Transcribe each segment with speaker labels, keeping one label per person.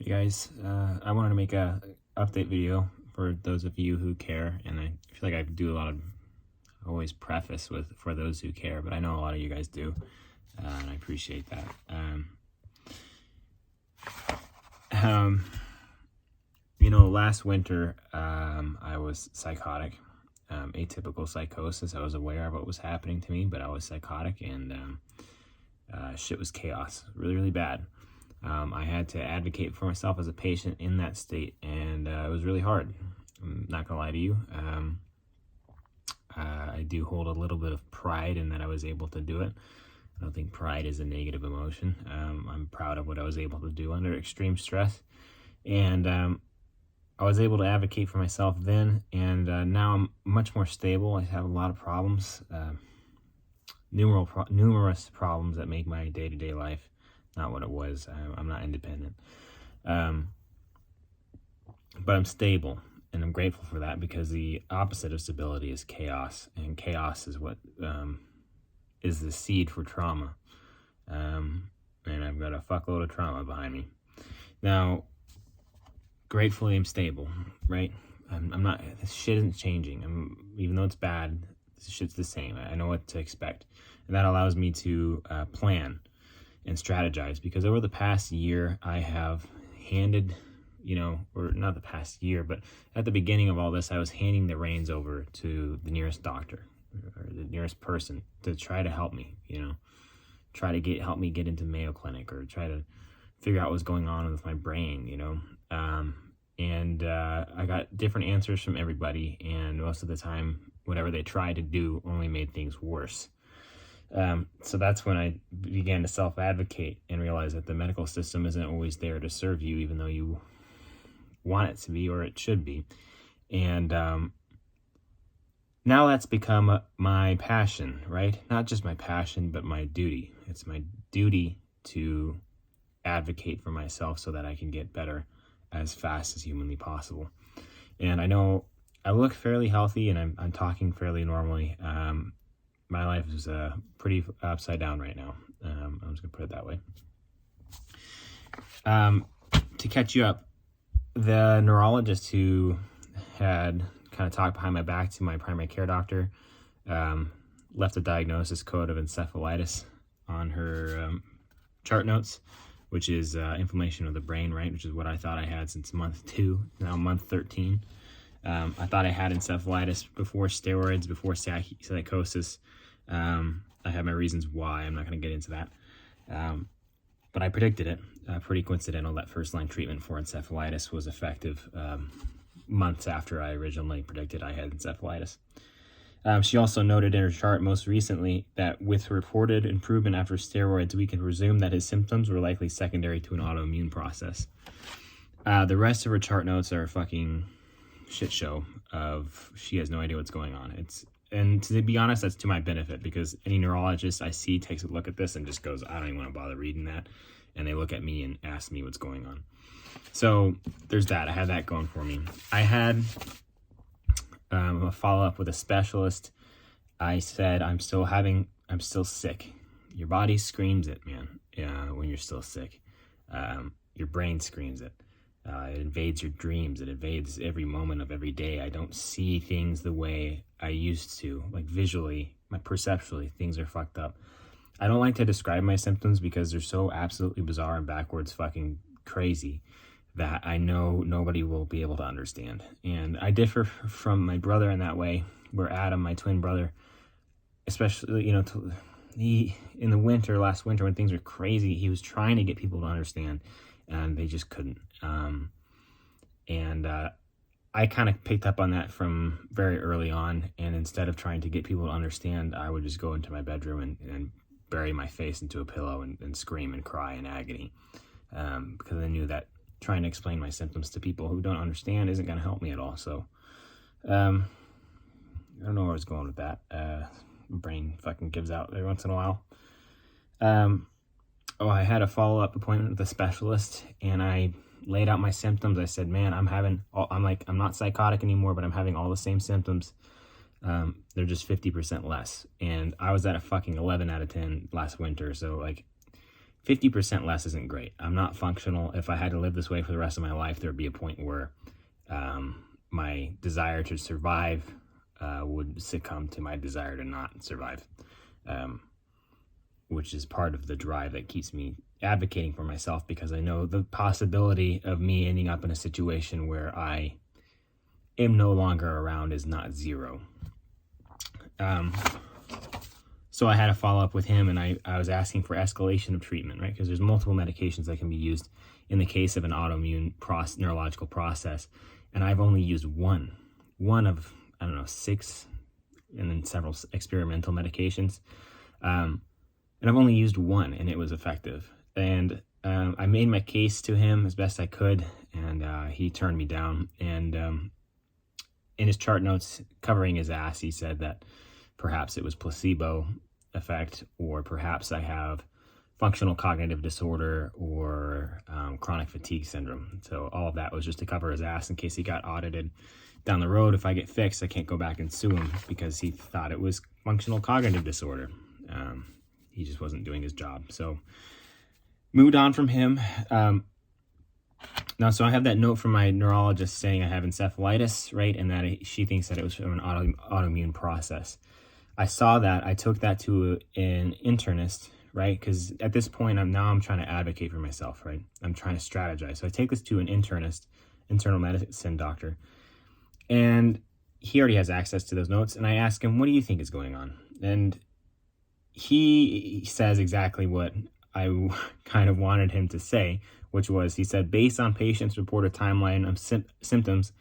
Speaker 1: Hey guys, I wanted to make a update video for those of you who care, and I feel like I do a lot of always preface with for those who care, but I know a lot of you guys do, and I appreciate that. Um, last winter, I was psychotic, atypical psychosis. I was aware of what was happening to me, but I was psychotic, and shit was chaos, really, really bad. I had to advocate for myself as a patient in that state, and it was really hard. I'm not gonna lie to you. I do hold a little bit of pride in that I was able to do it. I don't think pride is a negative emotion. I'm proud of what I was able to do under extreme stress, and I was able to advocate for myself then, and now I'm much more stable. I have a lot of problems, numerous problems that make my day-to-day life not what it was. I'm not independent, but I'm stable, and I'm grateful for that, because the opposite of stability is chaos, and chaos is what is the seed for trauma. And I've got a fuckload of trauma behind me now. Gratefully, I'm stable, right? I'm not. This shit isn't changing. Even though it's bad, this shit's the same. I know what to expect, and that allows me to plan and strategize, because over the past year I have handed, or not the past year, but at the beginning of all this, I was handing the reins over to the nearest doctor or the nearest person to try to help me, try to help me get into Mayo Clinic, or try to figure out what's going on with my brain, and I got different answers from everybody, and most of the time, whatever they tried to do only made things worse. So that's when I began to self-advocate and realize that the medical system isn't always there to serve you, even though you want it to be, or it should be. And now that's become my passion, right? Not just my passion, but my duty. It's my duty to advocate for myself so that I can get better as fast as humanly possible. And I know I look fairly healthy, and I'm talking fairly normally. My life is pretty upside down right now. I'm just gonna put it that way. To catch you up, the neurologist who had kind of talked behind my back to my primary care doctor left a diagnosis code of encephalitis on her chart notes, which is inflammation of the brain, right? Which is what I thought I had since month 2, now month 13. I thought I had encephalitis before steroids, before psychosis. I have my reasons why. I'm not going to get into that. But I predicted it. Pretty coincidental that first-line treatment for encephalitis was effective months after I originally predicted I had encephalitis. She also noted in her chart most recently that with reported improvement after steroids, we can presume that his symptoms were likely secondary to an autoimmune process. The rest of her chart notes are a fucking shit show of she has no idea what's going on. And to be honest, that's to my benefit, because any neurologist I see takes a look at this and just goes, I don't even want to bother reading that. And they look at me and ask me what's going on. So there's that. I had that going for me. I had a follow-up with a specialist. I said, I'm still sick. Your body screams it, man, when you're still sick. Your brain screams it. It invades your dreams. It invades every moment of every day. I don't see things the way I used to. Like visually, perceptually, things are fucked up. I don't like to describe my symptoms because they're so absolutely bizarre and backwards fucking crazy that I know nobody will be able to understand. And I differ from my brother in that way, where Adam, my twin brother, especially, he, in the winter, last winter, when things were crazy, he was trying to get people to understand, and they just couldn't. I kind of picked up on that from very early on, and instead of trying to get people to understand, I would just go into my bedroom and bury my face into a pillow and scream and cry in agony, because I knew that trying to explain my symptoms to people who don't understand isn't going to help me at all. So I don't know where I was going with that. Brain fucking gives out every once in a while. I had a follow-up appointment with a specialist, and I laid out my symptoms. I said, man, I'm not psychotic anymore, but I'm having all the same symptoms. They're just 50% less. And I was at a fucking 11 out of 10 last winter. So like 50% less isn't great. I'm not functional. If I had to live this way for the rest of my life, there would be a point where my desire to survive would succumb to my desire to not survive, which is part of the drive that keeps me advocating for myself, because I know the possibility of me ending up in a situation where I am no longer around is not zero. So I had a follow-up with him, and I was asking for escalation of treatment, right? Because there's multiple medications that can be used in the case of an autoimmune neurological process. And I've only used one of, 6, and then several experimental medications. And I've only used one, and it was effective. And I made my case to him as best I could, and he turned me down. And in his chart notes covering his ass, he said that perhaps it was placebo effect, or perhaps I have functional cognitive disorder or chronic fatigue syndrome. So all of that was just to cover his ass in case he got audited down the road. If I get fixed, I can't go back and sue him because he thought it was functional cognitive disorder. He just wasn't doing his job. So moved on from him. Now, so I have that note from my neurologist saying I have encephalitis, right? And that she thinks that it was from an autoimmune process. I saw that. I took that to an internist, right? Because at this point, I'm trying to advocate for myself, right? I'm trying to strategize. So I take this to an internist, internal medicine doctor, and he already has access to those notes. And I ask him, what do you think is going on? And he says exactly what I kind of wanted him to say, which was, he said, based on patients' reported timeline of symptoms,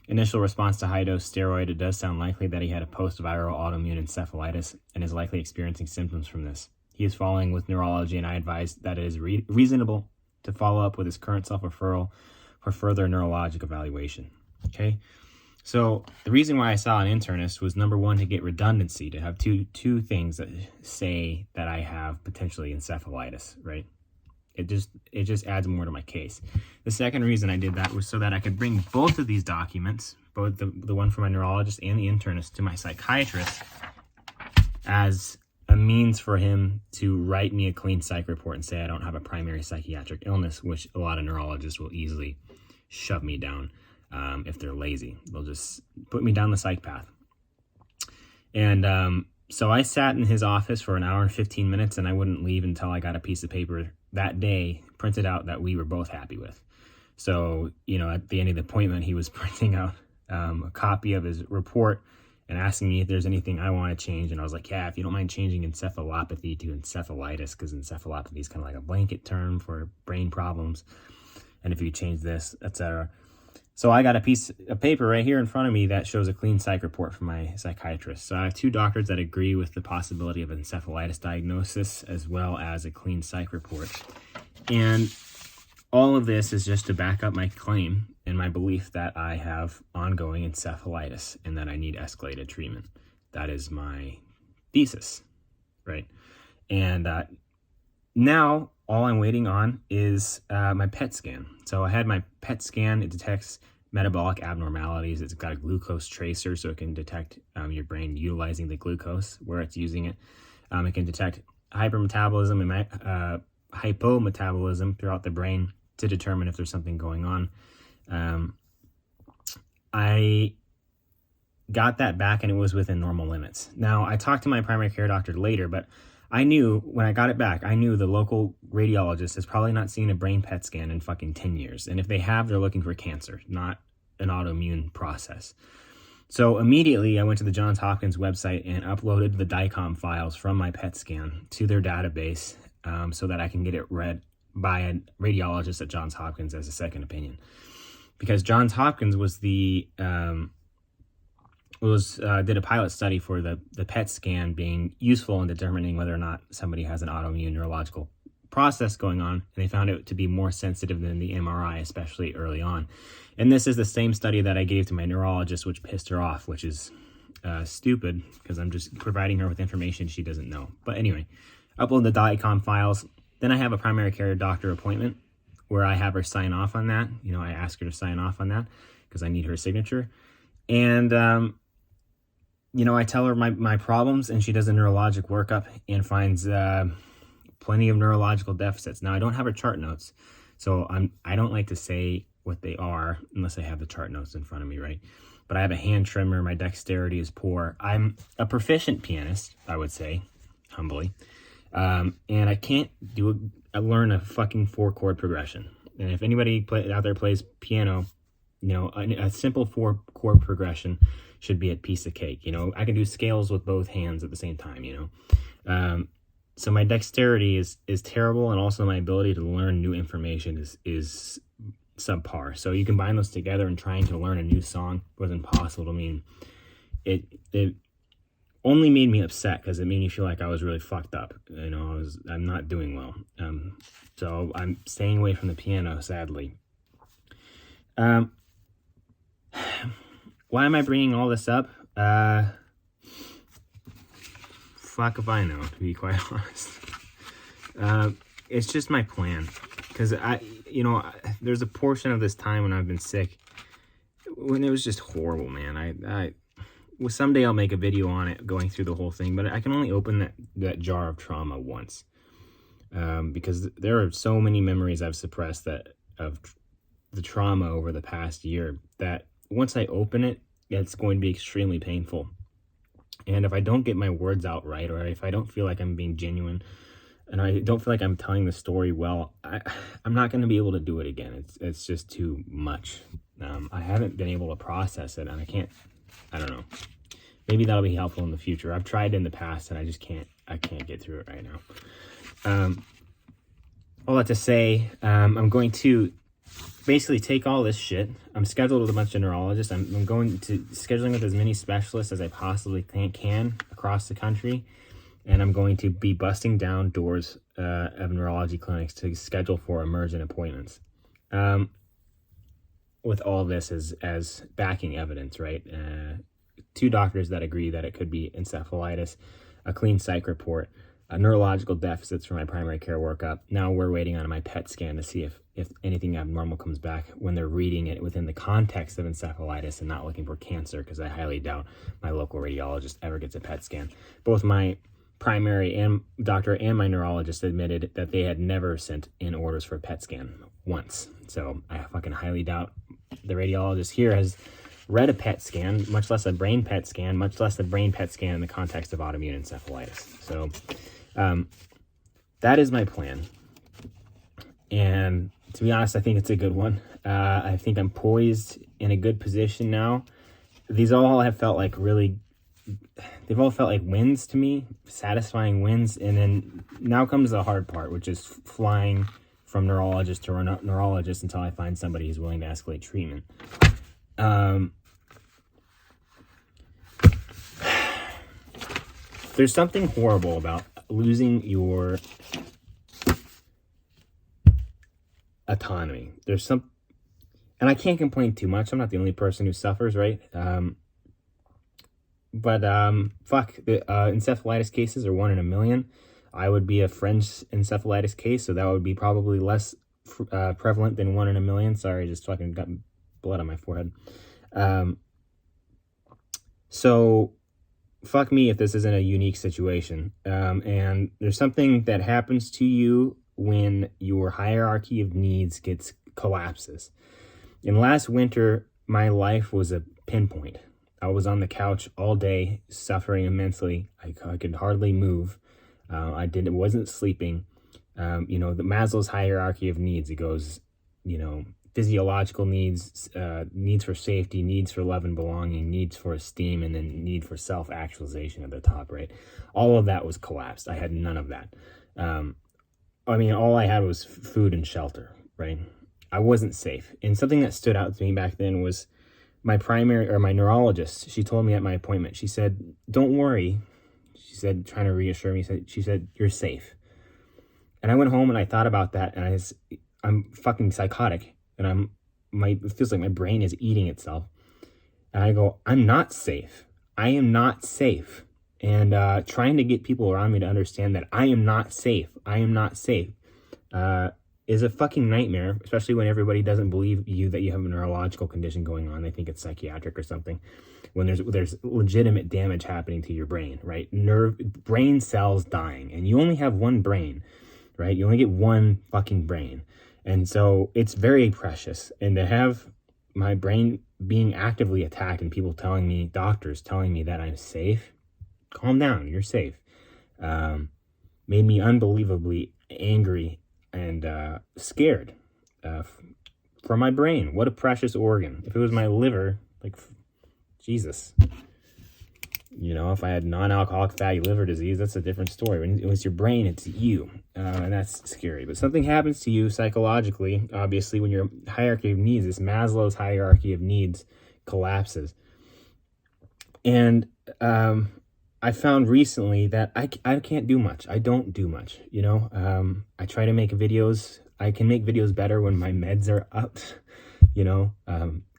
Speaker 1: initial response to high-dose steroid, it does sound likely that he had a post-viral autoimmune encephalitis and is likely experiencing symptoms from this. He is following with neurology, and I advise that it is reasonable to follow up with his current self-referral for further neurologic evaluation. Okay? So the reason why I saw an internist was, number one, to get redundancy, to have two things that say that I have potentially encephalitis, right? It just adds more to my case. The second reason I did that was so that I could bring both of these documents, both the one from my neurologist and the internist, to my psychiatrist as a means for him to write me a clean psych report and say I don't have a primary psychiatric illness, which a lot of neurologists will easily shove me down if they're lazy. They'll just put me down the psych path. And so I sat in his office for an hour and 15 minutes, and I wouldn't leave until I got a piece of paper that day printed out that we were both happy with. So, at the end of the appointment, he was printing out a copy of his report and asking me if there's anything I want to change. And I was like, yeah, if you don't mind changing encephalopathy to encephalitis, because encephalopathy is kind of like a blanket term for brain problems. And if you change this, etc. So I got a piece of paper right here in front of me that shows a clean psych report from my psychiatrist. So I have two doctors that agree with the possibility of encephalitis diagnosis as well as a clean psych report. And all of this is just to back up my claim and my belief that I have ongoing encephalitis and that I need escalated treatment. That is my thesis, right? And now all I'm waiting on is my PET scan. So I had my PET scan. It detects metabolic abnormalities. It's got a glucose tracer, so it can detect your brain utilizing the glucose where it's using it. It can detect hypermetabolism and hypometabolism throughout the brain to determine if there's something going on. I got that back, and it was within normal limits. Now, I talked to my primary care doctor later, but I knew when I got it back, I knew the local radiologist has probably not seen a brain PET scan in fucking 10 years. And if they have, they're looking for cancer, not an autoimmune process. So immediately I went to the Johns Hopkins website and uploaded the DICOM files from my PET scan to their database so that I can get it read by a radiologist at Johns Hopkins as a second opinion. Because Johns Hopkins was did a pilot study for the PET scan being useful in determining whether or not somebody has an autoimmune neurological process going on, and they found it to be more sensitive than the MRI, especially early on. And this is the same study that I gave to my neurologist, which pissed her off, which is stupid because I'm just providing her with information she doesn't know. But anyway, upload the DICOM files. Then I have a primary care doctor appointment where I have her sign off on that. I ask her to sign off on that because I need her signature. And I tell her my problems, and she does a neurologic workup and finds plenty of neurological deficits. Now, I don't have her chart notes, so I don't like to say what they are unless I have the chart notes in front of me, right? But I have a hand tremor. My dexterity is poor. I'm a proficient pianist, I would say, humbly. And I can't learn a fucking 4-chord progression. And if anybody out there plays piano, you know, a simple 4-chord progression should be a piece of cake. You know, I can do scales with both hands at the same time, you know. So my dexterity is terrible, and also my ability to learn new information is subpar. So you combine those together, and trying to learn a new song was impossible to me. It only made me upset because it made me feel like I was really fucked up. You know, I'm not doing well. So I'm staying away from the piano, sadly. Why am I bringing all this up? Fuck if I know, to be quite honest. It's just my plan. Because there's a portion of this time when I've been sick when it was just horrible, man. Well, someday I'll make a video on it, going through the whole thing, but I can only open that jar of trauma once. Because there are so many memories I've suppressed of the trauma over the past year that once I open it, it's going to be extremely painful. And if I don't get my words out right, or if I don't feel like I'm being genuine, and I don't feel like I'm telling the story well, I'm not going to be able to do it again. It's just too much. I haven't been able to process it, and I don't know. Maybe that'll be helpful in the future. I've tried in the past, and I can't get through it right now. All that to say, I'm going to basically take all this shit. I'm scheduled with a bunch of neurologists. I'm going to scheduling with as many specialists as I possibly can across the country. And I'm going to be busting down doors of neurology clinics to schedule for emergent appointments. With all this as backing evidence, right? 2 doctors that agree that it could be encephalitis, a clean psych report, neurological deficits for my primary care workup. Now we're waiting on my PET scan to see if anything abnormal comes back when they're reading it within the context of encephalitis and not looking for cancer, because I highly doubt my local radiologist ever gets a PET scan. Both my primary doctor and my neurologist admitted that they had never sent in orders for a PET scan once. So I fucking highly doubt the radiologist here has read a PET scan, much less a brain PET scan, much less a brain PET scan in the context of autoimmune encephalitis. So that is my plan. And to be honest, I think it's a good one. I think I'm poised in a good position now. These all have felt like they've all felt like wins to me, satisfying wins. And then now comes the hard part, which is flying from neurologist to neurologist until I find somebody who's willing to escalate treatment. There's something horrible about losing your autonomy. And I can't complain too much. I'm not the only person who suffers, right? But encephalitis cases are 1 in a million. I would be a fringe encephalitis case, so that would be probably less prevalent than 1 in a million. Sorry, I just fucking got blood on my forehead. So fuck me if this isn't a unique situation. And there's something that happens to you when your hierarchy of needs collapses. In last winter, my life was a pinpoint. I was on the couch all day, suffering immensely. I could hardly move. Wasn't sleeping. The Maslow's hierarchy of needs, it goes, physiological needs, needs for safety, needs for love and belonging, needs for esteem, and then need for self-actualization at the top, right? All of that was collapsed. I had none of that. All I had was food and shelter, right? I wasn't safe. And something that stood out to me back then was my neurologist. She told me at my appointment, she said, "Don't worry." She said, trying to reassure me, she said, "You're safe." And I went home and I thought about that, and I'm fucking psychotic, and it feels like my brain is eating itself. And I go, I'm not safe. I am not safe. And trying to get people around me to understand that I am not safe is a fucking nightmare, especially when everybody doesn't believe that you have a neurological condition going on. They think it's psychiatric or something, when there's legitimate damage happening to your brain, right? Brain cells dying, and you only have one brain. right? You only get one fucking brain. And so it's very precious. And to have my brain being actively attacked and people telling me, doctors telling me that I'm safe, calm down, you're safe, made me unbelievably angry and scared for my brain. What a precious organ. If it was my liver, like, Jesus. You know, if I had non-alcoholic fatty liver disease, that's a different story. When it was your brain, it's you. And that's scary. But something happens to you psychologically, obviously, when your hierarchy of needs, this Maslow's hierarchy of needs, collapses. And I found recently that I can't do much. I don't do much, you know. I try to make videos. I can make videos better when my meds are up, you know.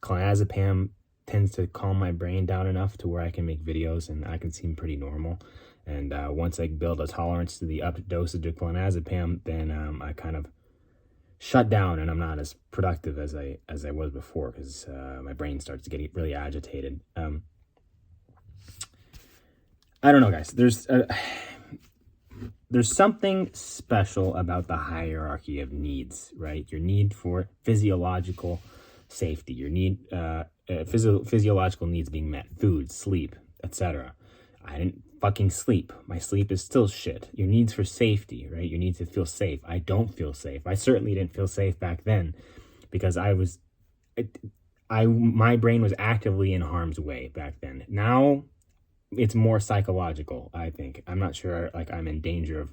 Speaker 1: Clonazepam tends to calm my brain down enough to where I can make videos and I can seem pretty normal. And once I build a tolerance to the up dosage of clonazepam, then I kind of shut down and I'm not as productive as I was before, because my brain starts to get really agitated. I don't know, guys. There's something special about the hierarchy of needs, right? Your need for physiological safety, your need physiological needs being met, food, sleep, etc. I didn't fucking sleep. My sleep is still shit. Your needs for safety, right? Your need to feel safe. I don't feel safe. I certainly didn't feel safe back then, because my brain was actively in harm's way back then. Now it's more psychological, I think. I'm not sure, like, I'm in danger of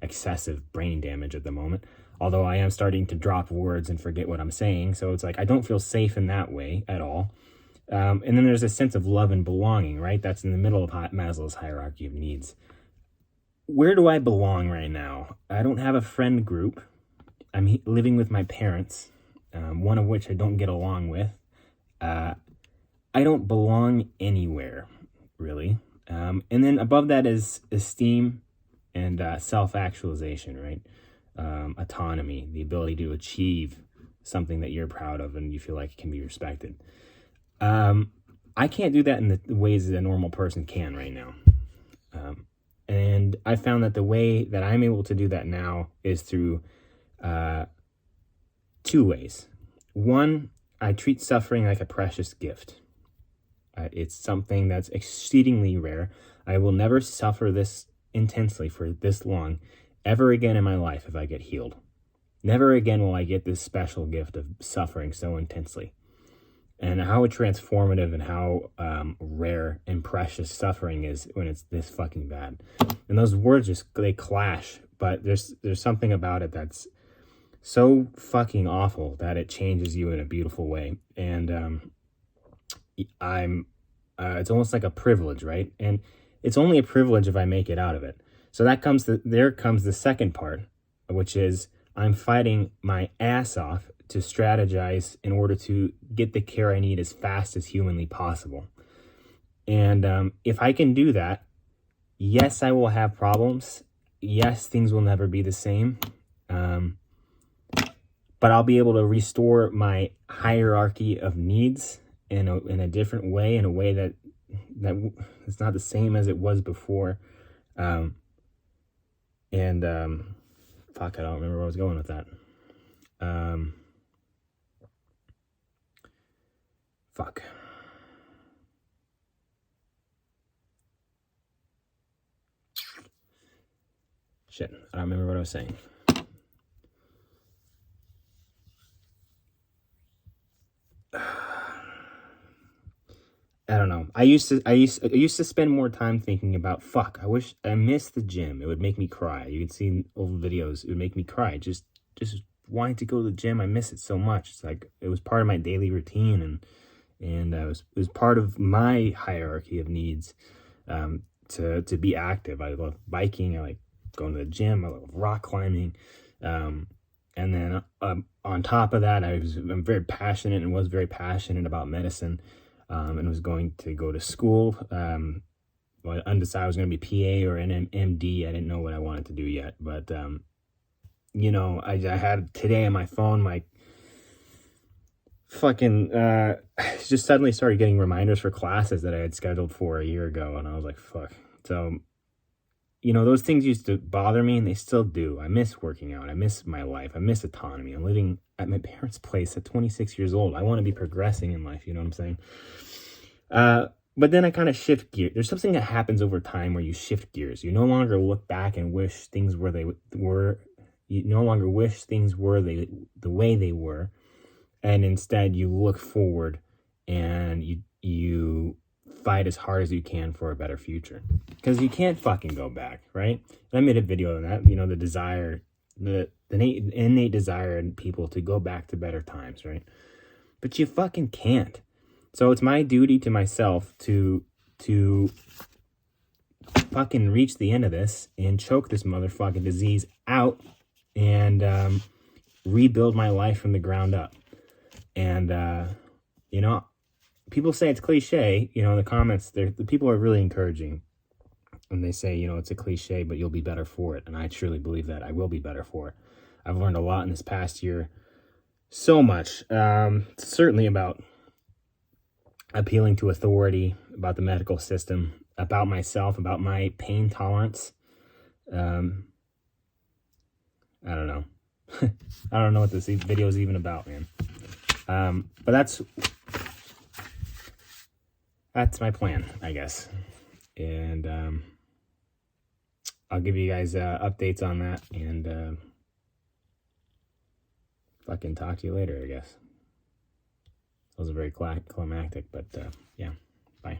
Speaker 1: excessive brain damage at the moment, although I am starting to drop words and forget what I'm saying. So it's like, I don't feel safe in that way at all. And then there's a sense of love and belonging, right? That's in the middle of Maslow's hierarchy of needs. Where do I belong right now? I don't have a friend group. I'm living with my parents, one of which I don't get along with. I don't belong anywhere, really. And then above that is esteem and self-actualization, right? Autonomy, the ability to achieve something that you're proud of and you feel like it can be respected. I can't do that in the ways that a normal person can right now. And I found that the way that I'm able to do that now is through two ways. One, I treat suffering like a precious gift. It's something that's exceedingly rare. I will never suffer this intensely for this long ever again in my life if I get healed. Never again will I get this special gift of suffering so intensely. And how transformative and how rare and precious suffering is when it's this fucking bad. And those words they clash, but there's something about it that's so fucking awful that it changes you in a beautiful way. And it's almost like a privilege, right? And it's only a privilege if I make it out of it. So there comes the second part, which is I'm fighting my ass off to strategize in order to get the care I need as fast as humanly possible. And if I can do that, yes, I will have problems. Yes, things will never be the same. But I'll be able to restore my hierarchy of needs in a different way, in a way that it's not the same as it was before. Fuck, I don't remember where I was going with that. Fuck. Shit, I don't remember what I was saying. I don't know. I used to spend more time thinking about, fuck, I missed the gym. It would make me cry. You can see old videos. It would make me cry. Just wanting to go to the gym. I miss it so much. It's like, it was part of my daily routine, and it was part of my hierarchy of needs, to be active. I love biking. I like going to the gym. I love rock climbing. And then on top of that, I'm very passionate and was very passionate about medicine. And was going to go to school. Undecided I was going to be PA or an MD. I didn't know what I wanted to do yet. But, you know, I had today on my phone, my fucking, just suddenly started getting reminders for classes that I had scheduled for a year ago. And I was like, fuck. So you know, those things used to bother me, and they still do. I miss working out. I miss my life. I miss autonomy. I'm living at my parents' place at 26 years old. I want to be progressing in life. You know what I'm saying? But then I kind of shift gear. There's something that happens over time where you shift gears. You no longer look back and wish things were they were. You no longer wish things were the way they were, and instead you look forward and you fight as hard as you can for a better future, because you can't fucking go back, right? And I made a video on that. You know, the desire, the innate desire in people to go back to better times, right? But you fucking can't. So it's my duty to myself to fucking reach the end of this and choke this motherfucking disease out and rebuild my life from the ground up. And you know, people say it's cliche. You know, in the comments, the people are really encouraging, and they say, you know, it's a cliche, but you'll be better for it. And I truly believe that I will be better for it. I've learned a lot in this past year, so much. Certainly about appealing to authority, about the medical system, about myself, about my pain tolerance. I don't know. I don't know what this video is even about, man. But that's my plan, I guess. And I'll give you guys updates on that, and fucking talk to you later, I guess. That was very climactic, but yeah, bye.